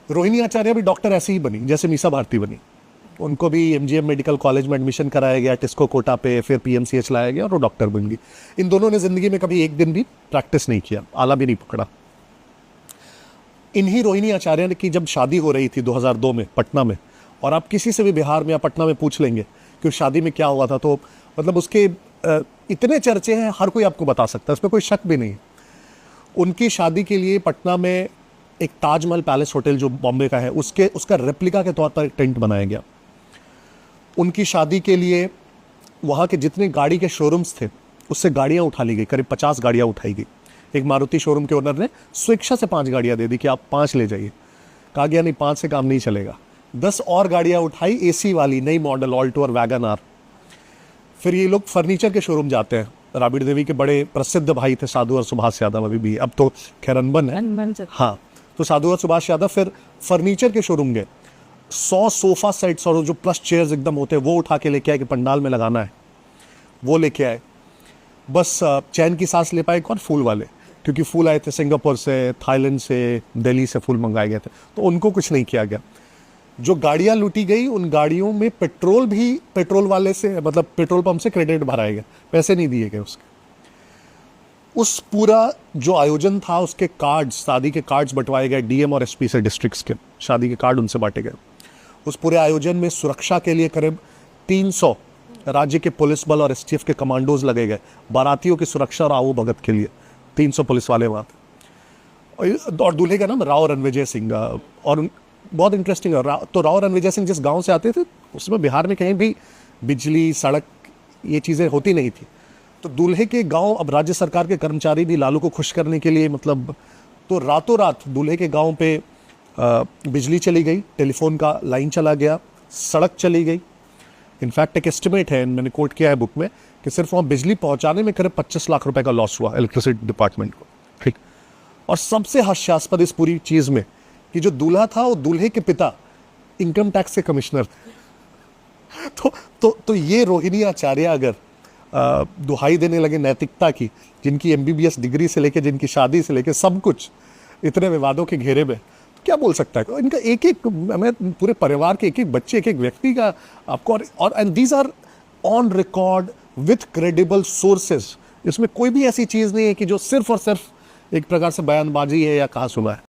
रोहिणी आचार्य भी डॉक्टर ऐसे ही बनी जैसे मीसा भारती बनी। उनको भी एमजीएम मेडिकल कॉलेज में एडमिशन कराया गया, टिस्को कोटा पे, फिर पीएमसीएच लाया गया और वो डॉक्टर बन गई। इन दोनों ने जिंदगी में कभी एक दिन भी प्रैक्टिस नहीं किया, आला भी नहीं पकड़ा। इन्हीं रोहिणी आचार्य की जब शादी हो रही थी 2002 में पटना में, और आप किसी से भी बिहार में या पटना में पूछ लेंगे कि उस शादी में क्या हुआ था, तो मतलब उसके इतने चर्चे हैं, हर कोई आपको बता सकता है, उसमें कोई शक भी नहीं। उनकी शादी के लिए पटना में एक ताजमहल पैलेस होटल जो बॉम्बे का है, उसका रेप्लिका के तौर पर एक टेंट बनाया गया। उनकी शादी के लिए वहाँ के जितने गाड़ी के शोरूम्स थे उससे गाड़ियाँ उठा ली गई, करीब 50 गाड़ियाँ उठाई गई। एक मारुति शोरूम के ओनर ने स्वेच्छा से 5 गाड़ियाँ दे दी कि आप 5 ले जाइए। कहा गया नहीं, 5 से काम नहीं चलेगा। 10 और गाड़ियाँ उठाई, एसी वाली नई मॉडल ऑल्टो और वैगन आर। फिर ये लोग फर्नीचर के शोरूम जाते हैं। राबड़ी देवी के बड़े प्रसिद्ध भाई थे साधु और सुभाष यादव, अभी भी, अब तो खैर अनबन है। हाँ, तो साधु और सुभाष यादव फिर फर्नीचर के शोरूम गए, 100 सोफा सेट्स और जो प्लस चेयर्स एकदम होते हैं वो उठा के लेके आए कि पंडाल में लगाना है, वो लेके आए। बस चैन की सांस ले पाए एक और फूल वाले, क्योंकि फूल आए थे सिंगापुर से, थाईलैंड से, दिल्ली से फूल मंगाए गए थे, तो उनको कुछ नहीं किया गया। जो गाड़ियां लूटी गई, उन गाड़ियों में पेट्रोल भी पेट्रोल वाले से, मतलब पेट्रोल पंप से क्रेडिट भराया गया, पैसे नहीं दिए गए उसके। उस पूरा जो आयोजन था उसके कार्ड्स, शादी के कार्ड्स बंटवाए गए डीएम और एसपी से, डिस्ट्रिक्ट्स के शादी के कार्ड उनसे बांटे गए। उस पूरे आयोजन में सुरक्षा के लिए करीब 300 राज्य के पुलिस बल और एसटीएफ के कमांडोज लगे गए, बारातियों की सुरक्षा और आवो भगत के लिए 300 पुलिस वाले वहाँ थे। और दूल्हे का नाम राव रणविजय सिंह, और बहुत इंटरेस्टिंग है। तो राव रणविजय सिंह जिस गांव से आते थे, उसमें बिहार में कहीं भी बिजली, सड़क, ये चीज़ें होती नहीं थी। तो दूल्हे के गांव, अब राज्य सरकार के कर्मचारी भी लालू को खुश करने के लिए, मतलब, तो रातों रात दूल्हे के गांव पे बिजली चली गई, टेलीफोन का लाइन चला गया, सड़क चली गई। इनफैक्ट एक एस्टिमेट है, मैंने कोट किया है बुक में, कि सिर्फ वहाँ बिजली पहुँचाने में करीब 25 लाख रुपए का लॉस हुआ इलेक्ट्रिसिटी डिपार्टमेंट को। ठीक। और सबसे हास्यास्पद इस पूरी चीज़ में कि जो दूल्हा था वो दूल्हे के पिता इनकम टैक्स के कमिश्नर थे। तो ये रोहिणी आचार्य अगर दुहाई देने लगे नैतिकता की, जिनकी एमबीबीएस डिग्री से लेके, जिनकी शादी से लेके सब कुछ इतने विवादों के घेरे में, तो क्या बोल सकता है इनका? एक एक, मैं पूरे परिवार के एक एक बच्चे, एक एक व्यक्ति का आपको, और and these are on record with credible sources. इसमें कोई भी ऐसी चीज़ नहीं है कि जो सिर्फ और सिर्फ एक प्रकार से बयानबाजी है या कहा सुना है।